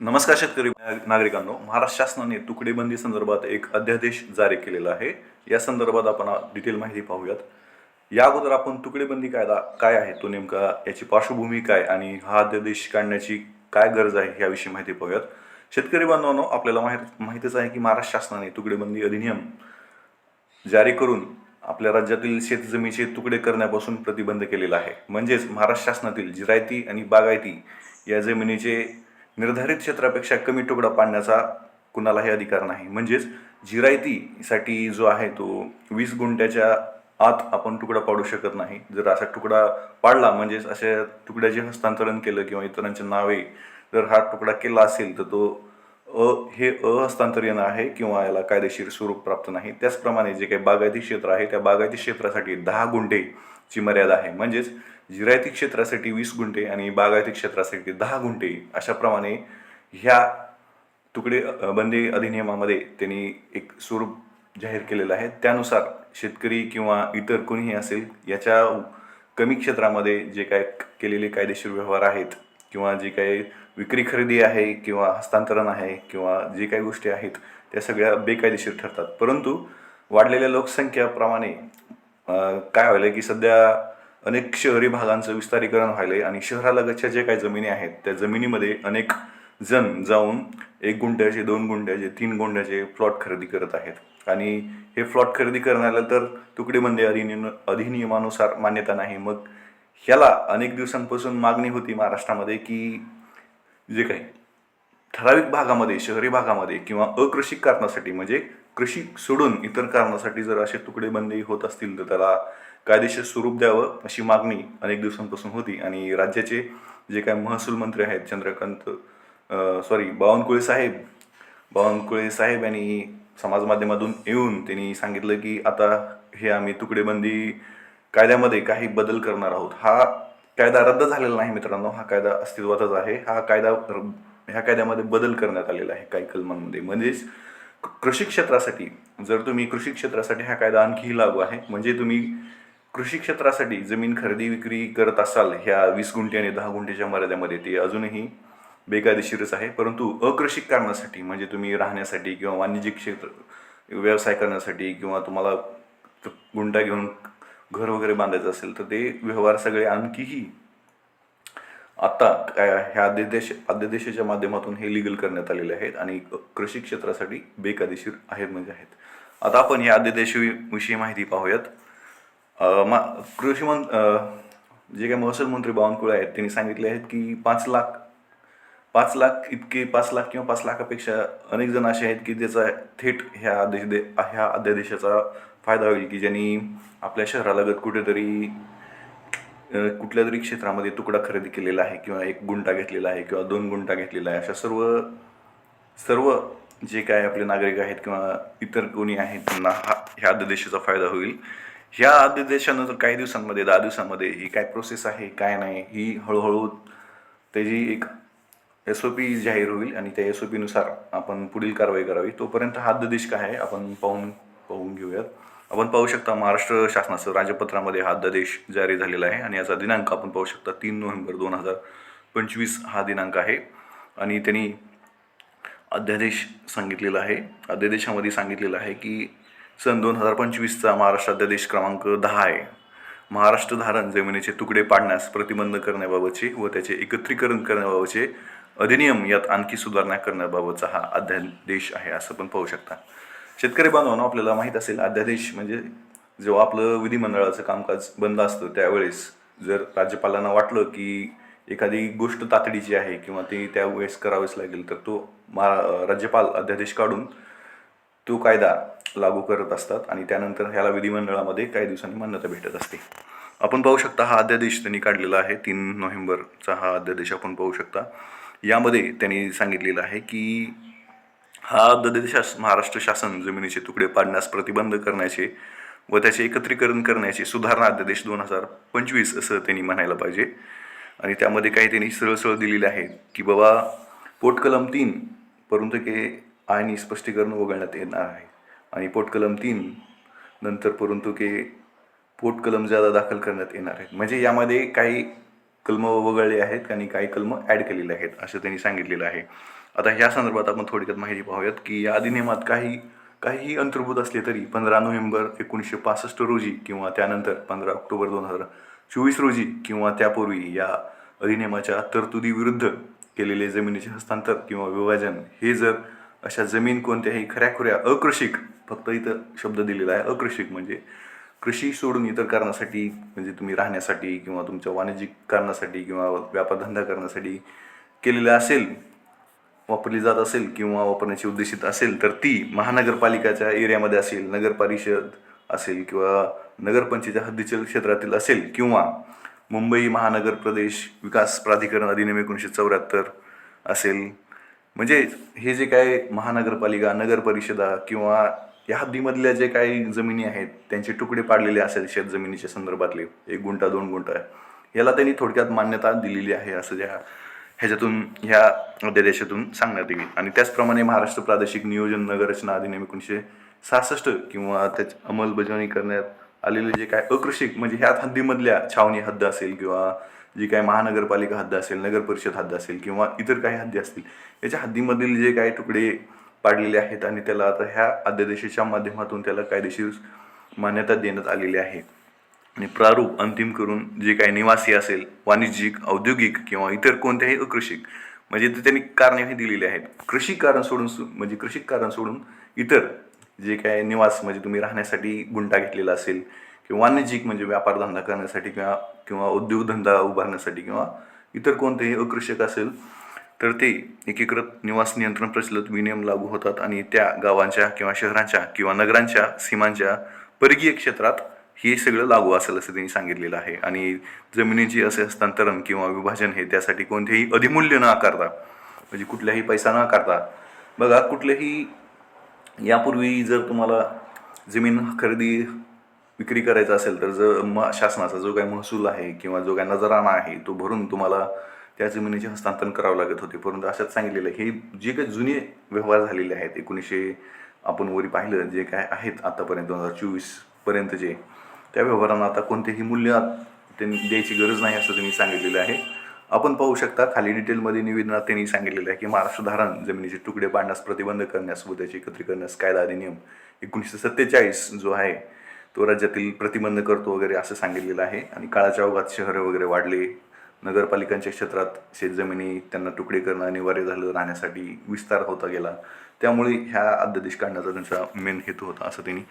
नमस्कार शेतकरी नागरिकांनो. महाराष्ट्र शासनाने तुकडेबंदी संदर्भात एक अध्यादेश जारी केलेला आहे. या संदर्भात आपण डिटेल माहिती पाहूयात. या अगोदर आपण तुकडेबंदी कायदा काय आहे, तो नेमका याची पार्श्वभूमी काय आणि हा अध्यादेश काढण्याची काय गरज आहे याविषयी माहिती पाहूयात. शेतकरी बांधवांनो, आपल्याला माहितीच आहे की महाराष्ट्र शासनाने तुकडेबंदी अधिनियम जारी करून आपल्या राज्यातील शेतजमिनीचे तुकडे करण्यापासून प्रतिबंध केलेला आहे. म्हणजेच महाराष्ट्र शासनातील जिरायती आणि बागायती या जमिनीचे निर्धारित क्षेत्रापेक्षा कमी तुकडा पाडण्याचा कुणालाही अधिकार नाही. म्हणजेच जिरायतीसाठी जो आहे तो 20 गुंठ्याच्या आत आपण तुकडा पाडू शकत नाही. जर असा तुकडा पाडला, म्हणजेच अशा तुकड्याचे हस्तांतरण केलं किंवा इतरांच्या नावे जर हा तुकडा केला असेल तर तो हे हस्तांतरण आहे किंवा याला कायदेशीर स्वरूप प्राप्त नाही. त्याचप्रमाणे जे काही बागायती क्षेत्र आहे त्या बागायती क्षेत्रासाठी 10 गुंठेची मर्यादा आहे. म्हणजेच जिरायती क्षेत्रासाठी 20 गुंठे आणि बागायती क्षेत्रासाठी 10 गुंठे अशा प्रमाणे ह्या तुकडे बंदी अधिनियमामध्ये त्यांनी एक स्वरूप जाहीर केलेलं आहे. त्यानुसार शेतकरी किंवा इतर कोणीही असेल, याच्या कमी क्षेत्रामध्ये जे काय केलेले कायदेशीर व्यवहार आहेत किंवा जे काही विक्री खरेदी आहे किंवा हस्तांतरण आहे किंवा जे काही गोष्टी आहेत त्या सगळ्या बेकायदेशीर ठरतात. परंतु वाढलेल्या लोकसंख्येप्रमाणे काय व्हायलं की सध्या अनेक शहरी भागांचं विस्तारीकरण व्हायलंय आणि शहरालगतच्या जे काही जमिनी आहेत त्या जमिनीमध्ये अनेक जण जाऊन 1 गुंठ्याचे, 2 गुंठ्याचे, 3 गुंठ्याचे प्लॉट खरेदी करत आहेत आणि हे प्लॉट खरेदी करण्याला तर तुकडेबंदी अधिनियमानुसार मान्यता नाही. मग ह्याला अनेक दिवसांपासून मागणी होती महाराष्ट्रामध्ये की जे काही ठराविक भागामध्ये, शहरी भागामध्ये किंवा अकृषिक कारणासाठी, म्हणजे कृषी सोडून इतर कारणासाठी जर असे तुकडेबंदी होत असतील तर त्याला कायदेशीर स्वरूप द्यावं अशी मागणी अनेक दिवसांपासून होती. आणि राज्याचे जे काही महसूल मंत्री आहेत बावनकुळे साहेब यांनी समाज माध्यमातून येऊन त्यांनी सांगितलं की आता हे आम्ही तुकडेबंदी कायद्यामध्ये काही बदल करणार आहोत. हा कायदा रद्द झालेला नाही मित्रांनो, हा कायदा अस्तित्वातच आहे. ह्या कायद्यामध्ये बदल करण्यात आलेला आहे काही कलमांमध्ये. म्हणजेच कृषी क्षेत्रासाठी, जर तुम्ही कृषी क्षेत्रासाठी हा कायदा आणखीही लागू आहे. म्हणजे तुम्ही कृषी क्षेत्रासाठी जमीन खरेदी विक्री करत असाल ह्या 20 गुंठे आणि 10 गुंठेच्या मर्यादेमध्ये, ते अजूनही बेकायदेशीरच आहे. परंतु अकृषिक कारणासाठी, म्हणजे तुम्ही राहण्यासाठी किंवा वाणिज्यिक क्षेत्र व्यवसाय करण्यासाठी किंवा तुम्हाला गुंठा घेऊन घर वगैरे बांधायचं असेल तर ते व्यवहार सगळे आणखीही आता ह्या अध्यादेशाच्या माध्यमातून हे लीगल करण्यात आलेले आहेत आणि कृषी क्षेत्रासाठी बेकायदेशीर आहेत म्हणजे आहेत. आता आपण या अध्यादेशाविषयी माहिती पाहूयात. जे काही महसूल मंत्री बावनकुळे आहेत त्यांनी सांगितले आहेत की 5 लाख इतके, 5 लाख किंवा 5 लाखापेक्षा अनेक जण असे आहेत की त्याचा थेट ह्या अध्यादेशाचा फायदा होईल, की ज्यांनी आपल्या शहरालगत कुठल्या तरी क्षेत्रामध्ये तुकडा खरेदी केलेला आहे किंवा 1 गुंठा घेतलेला आहे किंवा 2 गुंठा घेतलेला आहे. अशा सर्व जे काय आपले नागरिक आहेत किंवा इतर कोणी आहेत त्यांना ह्या अध्यादेशाचा फायदा होईल. ह्या अध्यादेशानंतर काही दिवसांमध्ये, 10 दिवसांमध्ये ही काय प्रोसेस आहे काय नाही ही हळूहळू त्याची एक SOP जाहीर होईल आणि त्या SOP नुसार आपण पुढील कारवाई करावी. तोपर्यंत हा अध्यादेश काय आहे आपण पाहून घेऊयात. आपण पाहू शकता महाराष्ट्र शासनाचं राजपत्रामध्ये हा अध्यादेश जारी झालेला आहे आणि याचा दिनांक आपण पाहू शकता 3 नोव्हेंबर 2025 हा दिनांक आहे. आणि त्यांनी अध्यादेश सांगितलेला आहे. अध्यादेशामध्ये सांगितलेलं आहे की सन 2025चा महाराष्ट्र अध्यादेश क्रमांक 10 आहे. महाराष्ट्र धारण जमिनीचे तुकडे पाडण्यास प्रतिबंध करण्याबाबतचे व त्याचे एकत्रीकरण करण्याबाबतचे अधिनियम यात आणखी सुधारणा करण्याबाबतचा हा अध्यादेश आहे, असं पण पाहू शकता. शेतकरी बांधवांनो, आपल्याला माहीत असेल अध्यादेश म्हणजे जेव्हा आपलं विधिमंडळाचं कामकाज बंद असतं त्यावेळेस जर राज्यपालांना वाटलं की एखादी गोष्ट तातडीची आहे किंवा ती त्यावेळेस करावीच लागेल तर तो राज्यपाल अध्यादेश काढून तो कायदा लागू करत असतात आणि त्यानंतर ह्याला विधिमंडळामध्ये काही दिवसांनी मान्यता भेटत असते. आपण पाहू शकता हा अध्यादेश त्यांनी काढलेला आहे. 3 नोव्हेंबरचा हा अध्यादेश आपण पाहू शकता. यामध्ये त्यांनी सांगितलेलं आहे की हा अध्यादेश महाराष्ट्र शासन जमिनीचे तुकडे पाडण्यास प्रतिबंध करण्याचे व त्याचे एकत्रीकरण करण्याचे सुधारणा अध्यादेश 2025 असं त्यांनी म्हणायला पाहिजे. आणि त्यामध्ये काही त्यांनी सरळ दिलेले आहे की बाबा पोटकलम 3 परंतु के आणि स्पष्टीकरण वगळण्यात येणार आहे आणि पोटकलम 3 नंतर परंतु के पोटकलम ज्यादा दाखल करण्यात येणार आहेत. म्हणजे यामध्ये काही कलम वगळले आहेत आणि काही कलम ॲड केलेले आहेत असं त्यांनी सांगितलेलं आहे. आता ह्या संदर्भात आपण थोडक्यात माहिती पाहूयात की या अधिनियमात काहीही अंतर्भूत असले तरी 15 नोव्हेंबर 1965 रोजी किंवा त्यानंतर 15 ऑक्टोबर 2024 रोजी किंवा त्यापूर्वी या अधिनियमाच्या तरतुदीविरुद्ध केलेले जमिनीचे हस्तांतर किंवा विभाजन हे जर अशा जमीन कोणत्याही खऱ्याखुऱ्या अकृषिक, फक्त इथं शब्द दिलेला आहे अकृषिक, म्हणजे कृषी सोडून इतर कारणासाठी, म्हणजे तुम्ही राहण्यासाठी किंवा तुमच्या वाणिज्यिक कारणासाठी किंवा व्यापारधंदा करण्यासाठी केलेलं असेल, वापरली जात असेल किंवा वापरण्याची उद्देशित असेल, तर ती महानगरपालिकाच्या एरियामध्ये असेल, नगर परिषद असेल किंवा नगरपंचायतीच्या हद्दीतील क्षेत्रातील असेल किंवा मुंबई महानगर प्रदेश विकास प्राधिकरण अधिनियम 1974 असेल, म्हणजे हे जे काय महानगरपालिका, नगर परिषदा किंवा या हद्दीमधल्या जे काही जमिनी आहेत त्यांचे तुकडे पाडलेले असेल शेत जमिनीच्या संदर्भातले 1 गुंठा 2 गुंठा, याला त्यांनी थोडक्यात मान्यता दिलेली आहे असं ह्या अध्यादेशातून सांगण्यात येईल. आणि त्याचप्रमाणे महाराष्ट्र प्रादेशिक नियोजन नगररचना अधिनियम 1966 किंवा त्याची अंमलबजावणी करण्यात आलेले जे काय अकृषिक, म्हणजे ह्या हद्दीमधल्या छावणी हद्द असेल किंवा जी काही महानगरपालिका हद्द असेल, नगर परिषद हद्द असेल किंवा इतर काही हद्दी असतील, याच्या हद्दीमधील जे काही तुकडे पाडलेले आहेत आणि त्याला आता ह्या अध्यादेशाच्या माध्यमातून त्याला कायदेशीर मान्यता देण्यात आलेली आहे. आणि प्रारूप अंतिम करून जे काही निवासी असेल, वाणिज्यिक, औद्योगिक किंवा इतर कोणत्याही अकृषिक, म्हणजे ते त्यांनी कारणे दिलेली आहेत. कृषिक कारण सोडून इतर जे काही निवास, म्हणजे तुम्ही राहण्यासाठी गुंठा घेतलेला असेल किंवा वाणिज्यिक म्हणजे व्यापारधंदा करण्यासाठी किंवा उद्योगधंदा उभारण्यासाठी किंवा इतर कोणतेही अकृषिक असेल, तर ते एकीकृत निवास नियंत्रण प्रचलित विनियम लागू होतात आणि त्या गावांच्या किंवा शहरांच्या किंवा नगरांच्या सीमांच्या परिघीय क्षेत्रात हे सगळं लागू असेल असं त्यांनी सांगितलेलं आहे. आणि जमिनीची असे हस्तांतरण किंवा विभाजन हे त्यासाठी कोणतेही अधिमूल्य न आकारता, म्हणजे कुठल्याही पैसा न आकारता, बघा कुठल्याही यापूर्वी जर तुम्हाला जमीन खरेदी विक्री करायचा असेल तर शासनाचा जो काही महसूल आहे किंवा जो काही नजराना आहे तो भरून तुम्हाला त्या जमिनीचे हस्तांतरण करावं लागत होते. परंतु अशाच सांगितलेलं हे जे काही जुने व्यवहार झालेले आहेत 1900 आपण वरी पाहिलं जे काय आहेत आतापर्यंत 2024 पर्यंतचे, त्या व्यवहारांना आता कोणतेही मूल्य त्यांनी द्यायची गरज नाही असं त्यांनी सांगितलेलं आहे. आपण पाहू शकता खाली डिटेलमध्ये निवेदनात त्यांनी सांगितलेलं आहे की महाराष्ट्र धारण जमिनीचे तुकडे पाडण्यास प्रतिबंध करण्यास व त्याची एकत्रीकरण करण्यास कायदा अधिनियम 1947 जो आहे तो राज्यातील प्रतिबंध करतो वगैरे असं सांगितलेलं आहे. आणि काळाच्या ओघात शहरं वगैरे वाढले, नगरपालिकांच्या क्षेत्रात शेतजमिनी त्यांना तुकडे करणं अनिवार्य झालं, राहण्यासाठी विस्तार होता गेला, त्यामुळे ह्या अध्यादेश काढण्याचा त्यांचा मेन हेतू होता असं त्यांनी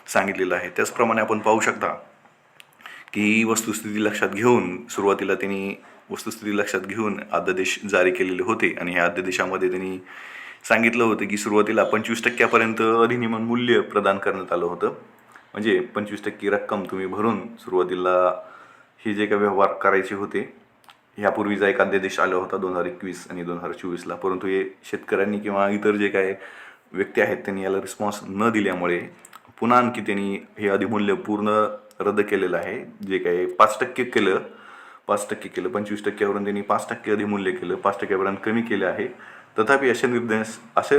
सांगितलेलं आहे. त्याचप्रमाणे आपण पाहू शकता की सुरुवातीला त्यांनी वस्तुस्थिती लक्षात घेऊन अध्यादेश जारी केलेले होते. आणि ह्या अध्यादेशामध्ये त्यांनी सांगितलं होतं की सुरुवातीला 25% अधिनियमन मूल्य प्रदान करण्यात आलं होतं, म्हणजे 25% रक्कम तुम्ही भरून सुरुवातीला हे जे काही व्यवहार करायचे होते. ह्यापूर्वीचा एक अध्यादेश आला होता 2021 आणि 2024ला, परंतु हे शेतकऱ्यांनी किंवा इतर जे काही व्यक्ती आहेत त्यांनी याला रिस्पॉन्स न दिल्यामुळे पुन्हा आणखी त्यांनी हे अधिमूल्य पूर्ण रद्द केलेलं आहे. जे काही 5% केलं, 25%वरून त्यांनी 5% अधिमूल्य केलं, 5%पर्यंत कमी केलं आहे. तथापि अशा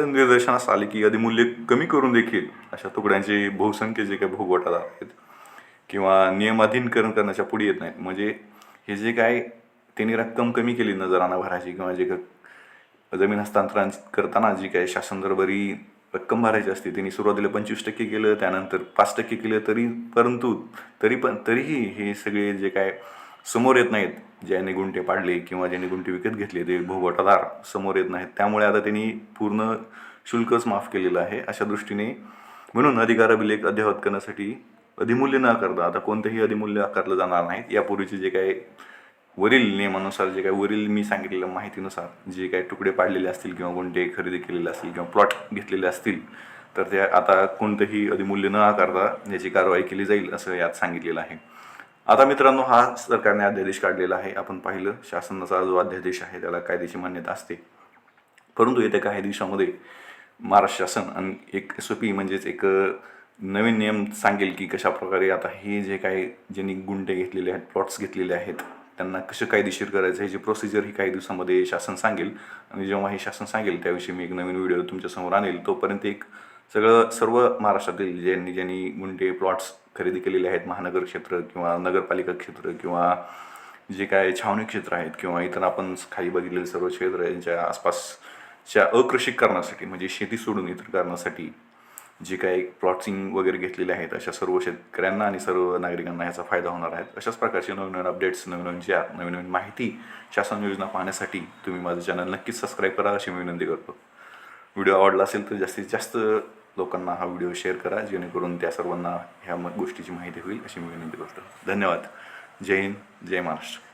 निदर्शनास आले की अधिमूल्य कमी करून देखील अशा तुकड्यांचे बहुसंख्य जे काही भोगवटादार आहेत किंवा नियमाधीनकरण करण्याच्या पुढे येत नाहीत. म्हणजे हे जे काय त्यांनी रक्कम कमी केली नजराना भरायची किंवा जे काही जमीन हस्तांतरण करताना जी काही शासन दरबारी रक्कम भरायची असते त्यांनी सुरुवातीला 25% केलं, त्यानंतर 5% केलं, तरीही हे सगळे जे काय समोर येत नाहीत, ज्यांनी गुंठे पाडले किंवा ज्यांनी गुंठे विकत घेतले ते भोगवटादार समोर येत नाहीत. त्यामुळे आता त्यांनी पूर्ण शुल्कच माफ केलेलं आहे. अशा दृष्टीने म्हणून अधिकार अभिलेख अद्ययावत करण्यासाठी अधिमूल्य न आकारता आता कोणतेही अधिमूल्य आकारलं जाणार नाहीत. यापूर्वीचे जे काही वरील नियमानुसार जे काही वरील मी सांगितलेल्या माहितीनुसार जे काही तुकडे पाडलेले असतील किंवा गुंठे खरेदी केलेले असतील किंवा प्लॉट घेतलेले असतील तर ते आता कोणतंही अधिमूल्य न आकारता याची कारवाई केली जाईल असं यात सांगितलेलं आहे. आता मित्रांनो, हा सरकारने अध्यादेश काढलेला आहे. आपण पाहिलं शासनाचा जो अध्यादेश आहे त्याला कायद्याची मान्यता असते, परंतु येत्या काही दिवसामध्ये महाराष्ट्र शासन आणि एक SOP म्हणजेच एक नवीन नियम सांगेल की कशा प्रकारे आता हे जे काही ज्यांनी गुंठे घेतलेले आहेत, प्लॉट्स घेतलेले आहेत, त्यांना कसं कायदेशीर करायचं ह्याची प्रोसिजर ही काही दिवसामध्ये शासन सांगेल. आणि जेव्हा हे शासन सांगेल त्याविषयी मी एक नवीन व्हिडिओ तुमच्यासमोर आणेल. तोपर्यंत सर्व महाराष्ट्रातील ज्यांनी गुंठे प्लॉट्स खरेदी केलेले आहेत, महानगर क्षेत्र किंवा नगरपालिका क्षेत्र किंवा जे काय छावणी क्षेत्र आहेत किंवा इतर आपण खाली बघितलेले सर्व क्षेत्र यांच्या आसपास अकृषिकरणासाठी म्हणजे शेती सोडून इतर कारणासाठी जे काही प्लॉटिंग वगैरे घेतलेले आहेत अशा सर्व शेतकऱ्यांना आणि सर्व नागरिकांना ह्याचा फायदा होणार आहे. अशाच प्रकारचे नवीन अपडेट्स, नवीन माहिती, शासन योजना पाहण्यासाठी तुम्ही माझं चॅनल नक्कीच सबस्क्राईब करा अशी मी विनंती करतो. व्हिडिओ आवडला असेल तर जास्तीत जास्त लोकांना हा व्हिडिओ शेअर करा, जेणेकरून त्या सर्वांना ह्या गोष्टीची माहिती होईल अशी मी विनंती करतो. धन्यवाद. जय हिंद, जय महाराष्ट्र.